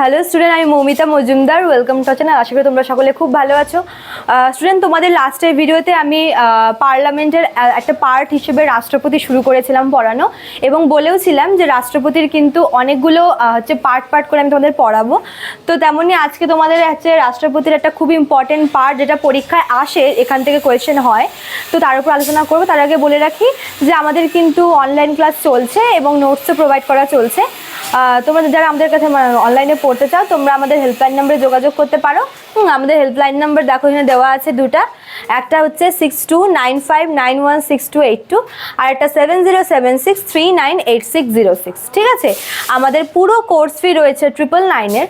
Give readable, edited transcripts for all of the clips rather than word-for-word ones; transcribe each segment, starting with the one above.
Hello student, আমি Moumita Majumdar. Welcome to channel. আশা করি তোমরা সকলে খুব ভালো আছো। স্টুডেন্ট, তোমাদের লাস্টের ভিডিওতে আমি পার্লামেন্টের একটা পার্ট হিসেবে রাষ্ট্রপতি শুরু করেছিলাম পড়ানো, এবং বলেওছিলাম যে রাষ্ট্রপতির কিন্তু অনেকগুলো পার্ট করে আমি তোমাদের পড়াবো। তো তেমনই আজকে তোমাদের রাষ্ট্রপতির একটা খুব ইম্পর্টেন্ট পার্ট, যেটা পরীক্ষায় আসে, এখান থেকে কোয়েশ্চেন হয়, তো তার উপর আলোচনা করবো। তার আগে বলে রাখি যে আমাদের কিন্তু অনলাইন ক্লাস চলছে এবং নোটসও প্রোভাইড করা চলছে। তোমরা যারা আমাদের কাছে অনলাইনে পড়তে চাও, তোমরা আমাদের হেল্পলাইন নাম্বারে যোগাযোগ করতে পারো। আমাদের হেল্পলাইন নাম্বার দেখো এখানে দেওয়া আছে দুটা। একটা হচ্ছে 6295916282, আর একটা 7076398606। ঠিক আছে, আমাদের পুরো কোর্স ফি রয়েছে 999-এর।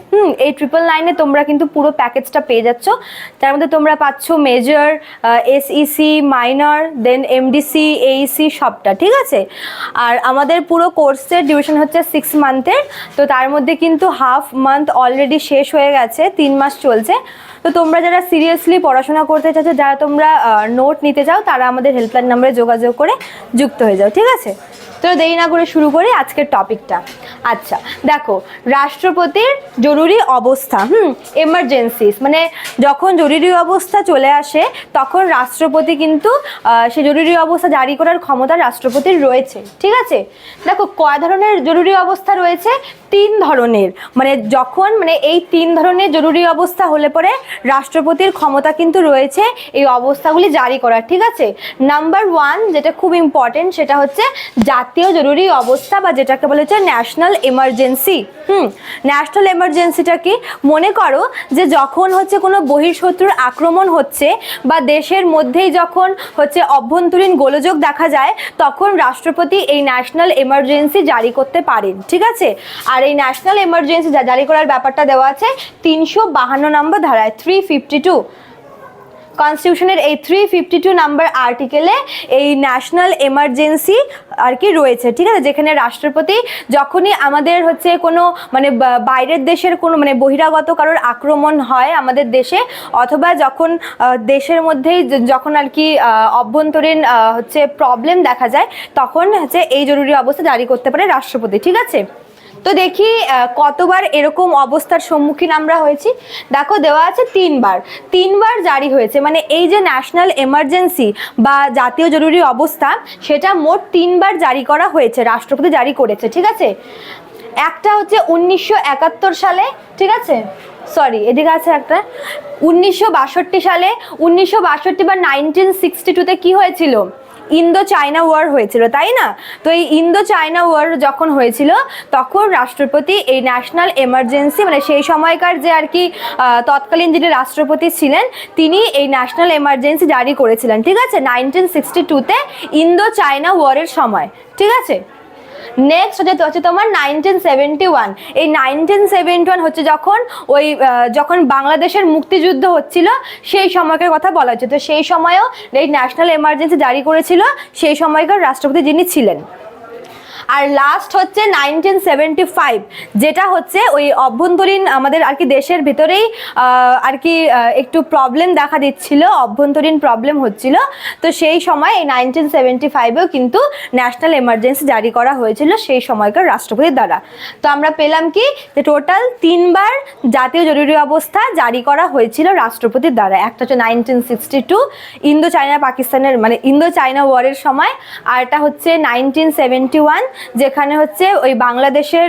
এই 999-এ তোমরা কিন্তু পুরো প্যাকেজটা পেয়ে যাচ্ছ। তার মধ্যে তোমরা পাচ্ছ মেজর, এসইসি, মাইনর, দেন এমডিসি, এইসি সবটা। ঠিক আছে, আর আমাদের পুরো কোর্সের ডিউরেশন হচ্ছে 6 মান্থের। তো তার মধ্যে কিন্তু হাফ মান্থ অলরেডি শেষ হয়ে গেছে, 3 মাস চলছে। তো তোমরা যারা সিরিয়াসলি পড়াশোনা করতে চাচ্ছ, যারা তোমরা নোট নিতে চাও, তারা আমাদের হেল্পলাইন নাম্বারে যোগাযোগ করে যুক্ত হয়ে যাও। ঠিক আছে, তো দেরি না করে শুরু করি আজকের টপিকটা। আচ্ছা দেখো, রাষ্ট্রপতির জরুরি অবস্থা, এমার্জেন্সিস, মানে যখন জরুরি অবস্থা চলে আসে তখন রাষ্ট্রপতি কিন্তু সে জরুরি অবস্থা জারি করার ক্ষমতা রাষ্ট্রপতির রয়েছে। ঠিক আছে, দেখো কয় ধরনের জরুরি অবস্থা রয়েছে? 3 ধরনের। মানে এই 3 ধরনের জরুরি অবস্থা হলে পরে রাষ্ট্রপতির ক্ষমতা কিন্তু রয়েছে এই অবস্থাগুলি জারি করার। ঠিক আছে, নাম্বার 1 যেটা খুব ইম্পর্টেন্ট, সেটা হচ্ছে জাতীয় জরুরি অবস্থা, বা যেটাকে বলা হচ্ছে ন্যাশনাল এমার্জেন্সি। ন্যাশনাল এমার্জেন্সিটা কি? মনে করো যে যখন হচ্ছে কোনো বহিঃশত্রুর আক্রমণ হচ্ছে, বা দেশের মধ্যেই যখন হচ্ছে অভ্যন্তরীণ গোলযোগ দেখা যায়, তখন রাষ্ট্রপতি এই ন্যাশনাল এমার্জেন্সি জারি করতে পারেন। ঠিক আছে, আর এই ন্যাশনাল এমার্জেন্সি জারি করার ব্যাপারটা দেওয়া আছে 352 নম্বর ধারায়, 352 কনস্টিটিউশনের এই 352 নাম্বার আর্টিকেলে এই ন্যাশনাল এমার্জেন্সি আর কি রয়েছে। ঠিক আছে, যেখানে রাষ্ট্রপতি যখনই আমাদের হচ্ছে কোনো বাইরের দেশের কোনো বহিরাগত কারোর আক্রমণ হয় আমাদের দেশে, অথবা যখন দেশের মধ্যেই যখন আর কি অভ্যন্তরীণ হচ্ছে প্রবলেম দেখা যায়, তখন হচ্ছে এই জরুরি অবস্থা জারি করতে পারে রাষ্ট্রপতি। ঠিক আছে, তো দেখি কতবার এরকম অবস্থার সম্মুখীন আমরা হয়েছি। দেখো দেওয়া আছে 3বার জারি হয়েছে। মানে এই যে ন্যাশনাল এমার্জেন্সি বা জাতীয় জরুরি অবস্থা, সেটা মোট 3বার জারি করা হয়েছে, রাষ্ট্রপতি জারি করেছে। ঠিক আছে, একটা হচ্ছে 1971 সালে, ঠিক আছে, সরি এদিকে আছে একটা 1962 সালে। 1962 বা 1962-তে কি হয়েছিল? ইন্দো চায়না ওয়ার হয়েছিল, তাই না? তো এই ইন্দো চায়না ওয়ার যখন হয়েছিল, তখন রাষ্ট্রপতি এই ন্যাশনাল এমার্জেন্সি, মানে সেই সময়কার যে আর কি তৎকালীন যিনি রাষ্ট্রপতি ছিলেন, তিনি এই ন্যাশনাল এমার্জেন্সি জারি করেছিলেন। ঠিক আছে, 1962-তে ইন্দো চায়না ওয়ারের সময়। ঠিক আছে, নেক্সট হচ্ছে তোমার 1971। এই 1971 হচ্ছে যখন বাংলাদেশের মুক্তিযুদ্ধ হচ্ছিল, সেই সময়কার কথা বলা হচ্ছে। তো সেই সময়ও এই ন্যাশনাল এমার্জেন্সি জারি করেছিল সেই সময়কার রাষ্ট্রপতি যিনি ছিলেন। আর লাস্ট হচ্ছে 1975, যেটা হচ্ছে ওই অভ্যন্তরীণ আমাদের আর কি দেশের ভিতরেই আর কি একটু প্রবলেম দেখা দিচ্ছিল, অভ্যন্তরীণ প্রবলেম হচ্ছিল। তো সেই সময় এই 1975-এও কিন্তু ন্যাশনাল এমার্জেন্সি জারি করা হয়েছিল সেই সময়কার রাষ্ট্রপতির দ্বারা। তো আমরা পেলাম কি, যে টোটাল 3বার জাতীয় জরুরি অবস্থা জারি করা হয়েছিল রাষ্ট্রপতির দ্বারা। একটা হচ্ছে 1962 ইন্দো চায়না পাকিস্তানের ইন্দো চায়না ওয়ারের সময়, আর একটা হচ্ছে 1971 যেখানে হচ্ছে ওই বাংলাদেশের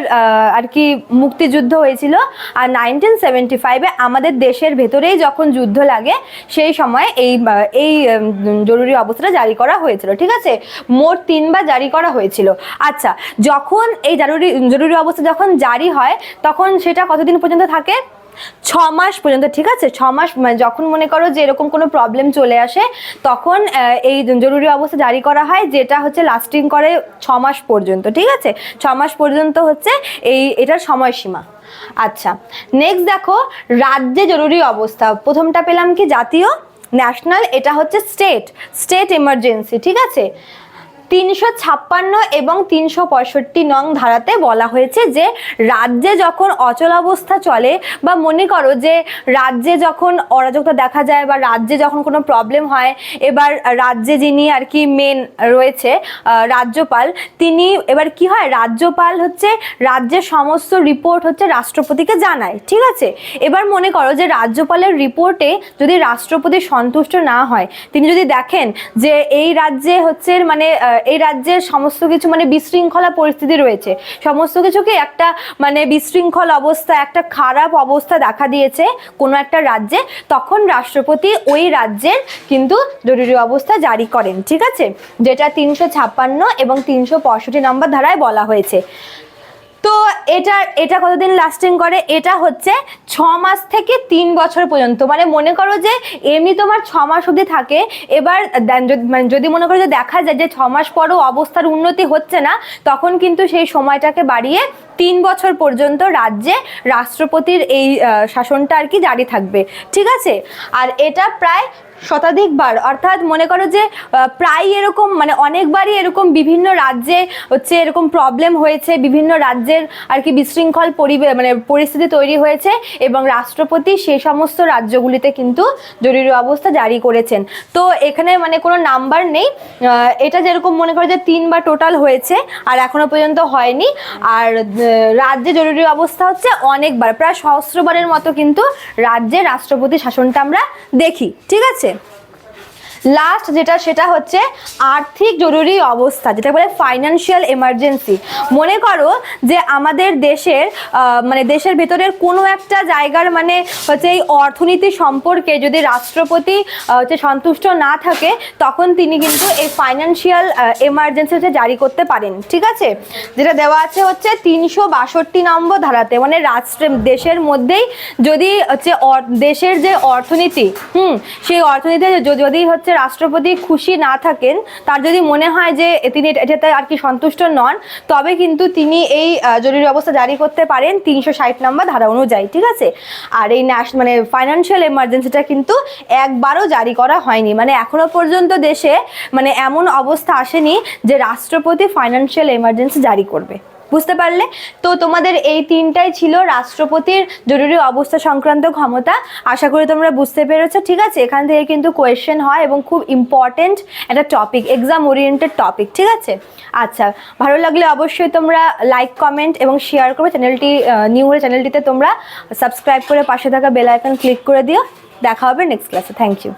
আর কি মুক্তিযুদ্ধ হয়েছিল। আর 1975-এ আমাদের দেশের ভেতরেই যখন যুদ্ধ লাগে, সেই সময় এই জরুরি অবস্থাটা জারি করা হয়েছিল। ঠিক আছে, মোট 3বার জারি করা হয়েছিল। আচ্ছা, যখন এই জরুরি অবস্থা যখন জারি হয়, তখন সেটা কতদিন পর্যন্ত থাকে? 6 মাস পর্যন্ত। ঠিক আছে, 6 মাস, যখন মনে করো যে এরকম কোনো প্রবলেম চলে আসে, তখন এই জরুরি অবস্থা জারি করা হয়, যেটা হচ্ছে লাস্টিং করে 6 মাস পর্যন্ত। ঠিক আছে, 6 মাস পর্যন্ত হচ্ছে এটার সময়সীমা। আচ্ছা, নেক্সট দেখো রাজ্যে জরুরি অবস্থা। প্রথমটা পেলাম কি জাতীয়, ন্যাশনাল, এটা হচ্ছে স্টেট এমার্জেন্সি। ঠিক আছে, 356 এবং 365 নং ধারাতে বলা হয়েছে যে রাজ্যে যখন অচলাবস্থা চলে বা মনে করো যে রাজ্যে যখন অরাজকতা দেখা যায় বা রাজ্যে যখন কোনো প্রবলেম হয়, এবার রাজ্যে যিনি আর কি মেন রয়েছে রাজ্যপাল, তিনি এবার কি হয়, রাজ্যপাল হচ্ছে রাজ্যের সমস্ত রিপোর্ট হচ্ছে রাষ্ট্রপতিকে জানায়, ঠিক আছে। এবার মনে করো যে রাজ্যপালের রিপোর্টে যদি রাষ্ট্রপতি সন্তুষ্ট না হয়, তিনি যদি দেখেন যে এই রাজ্যে হচ্ছে মানে এই রাজ্যের সমস্ত কিছু মানে বিশৃঙ্খলা পরিস্থিতি রয়েছে, সমস্ত কিছুকে একটা মানে বিশৃঙ্খল অবস্থা, একটা খারাপ অবস্থা দেখা দিয়েছে কোনো একটা রাজ্যে, তখন রাষ্ট্রপতি ওই রাজ্যের কিন্তু জরুরি অবস্থা জারি করেন, ঠিক আছে, যেটা 356 এবং 365 নম্বর ধারায় বলা হয়েছে। তো এটা কতদিন লাস্টিং করে, এটা হচ্ছে 6 মাস থেকে 3 বছর পর্যন্ত, মানে মনে করো যে এমনি তোমার 6 মাস অবধি থাকে, এবার মানে যদি মনে করো যে দেখা যায় যে 6 মাস পরও অবস্থার উন্নতি হচ্ছে না, তখন কিন্তু সেই সময়টাকে বাড়িয়ে 3 বছর পর্যন্ত রাজ্যে রাষ্ট্রপতির এই শাসনটা আর কি জারি থাকবে, ঠিক আছে। আর এটা প্রায় শতাধিকবার, অর্থাৎ মনে করো যে প্রায় এরকম মানে অনেকবারই এরকম বিভিন্ন রাজ্যে হচ্ছে এরকম প্রবলেম হয়েছে, বিভিন্ন রাজ্যের আর কি বিশৃঙ্খল মানে পরিস্থিতি তৈরি হয়েছে এবং রাষ্ট্রপতি সেই সমস্ত রাজ্যগুলিতে কিন্তু জরুরি অবস্থা জারি করেছেন। তো এখানে মানে কোনো নাম্বার নেই, এটা যেরকম মনে করো যে 3 বার টোটাল হয়েছে আর এখনো পর্যন্ত হয়নি। আর রাজ্যে জরুরি অবস্থা হচ্ছে অনেকবার, প্রায় সহস্রবারের মতো কিন্তু রাজ্যে রাষ্ট্রপতি শাসনটা আমরা দেখি, ঠিক আছে। লাস্ট যেটা সেটা হচ্ছে আর্থিক জরুরি অবস্থা, যেটা বলে ফাইন্যান্সিয়াল এমার্জেন্সি। মনে করো যে আমাদের দেশের মানে দেশের ভেতরের কোনো একটা জায়গার মানে হচ্ছে এই অর্থনীতি সম্পর্কে যদি রাষ্ট্রপতি হচ্ছে সন্তুষ্ট না থাকে, তখন তিনি কিন্তু এই ফাইন্যান্সিয়াল এমার্জেন্সি হচ্ছে জারি করতে পারেন, ঠিক আছে, যেটা দেওয়া আছে হচ্ছে 362 নম্বর ধারাতে। মানে দেশের মধ্যেই যদি হচ্ছে দেশের যে অর্থনীতি সেই অর্থনীতি যদি হচ্ছে রাষ্ট্রপতি খুশি না থাকেন, তার যদি মনে হয় যে তিনি এটাতে আর কি সন্তুষ্ট নন, তবে কিন্তু তিনি এই জরুরি অবস্থা জারি করতে পারেন 360 নম্বর ধারা অনুযায়ী, ঠিক আছে। আর এই মানে ফাইন্যান্সিয়াল এমার্জেন্সিটা কিন্তু একবারও জারি করা হয়নি, মানে এখনো পর্যন্ত দেশে মানে এমন অবস্থা আসেনি যে রাষ্ট্রপতি ফাইন্যান্সিয়াল এমার্জেন্সি জারি করবে। বুঝতে পারলে? তো তোমাদের এই 3টাই ছিল রাষ্ট্রপতির জরুরি অবস্থা সংক্রান্ত ক্ষমতা। আশা করি তোমরা বুঝতে পেরেছো, ঠিক আছে। এখান থেকে কিন্তু কোয়েশ্চেন হয় এবং খুব ইম্পর্টেন্ট একটা টপিক, এক্সাম ওরিয়েন্টেড টপিক, ঠিক আছে। আচ্ছা, ভালো লাগলে অবশ্যই তোমরা লাইক, কমেন্ট এবং শেয়ার করবে। চ্যানেলটি নিউ হলে চ্যানেলটিতে তোমরা সাবস্ক্রাইব করে পাশে থাকা বেল আইকন ক্লিক করে দিও। দেখা হবে নেক্সট ক্লাসে। Thank you.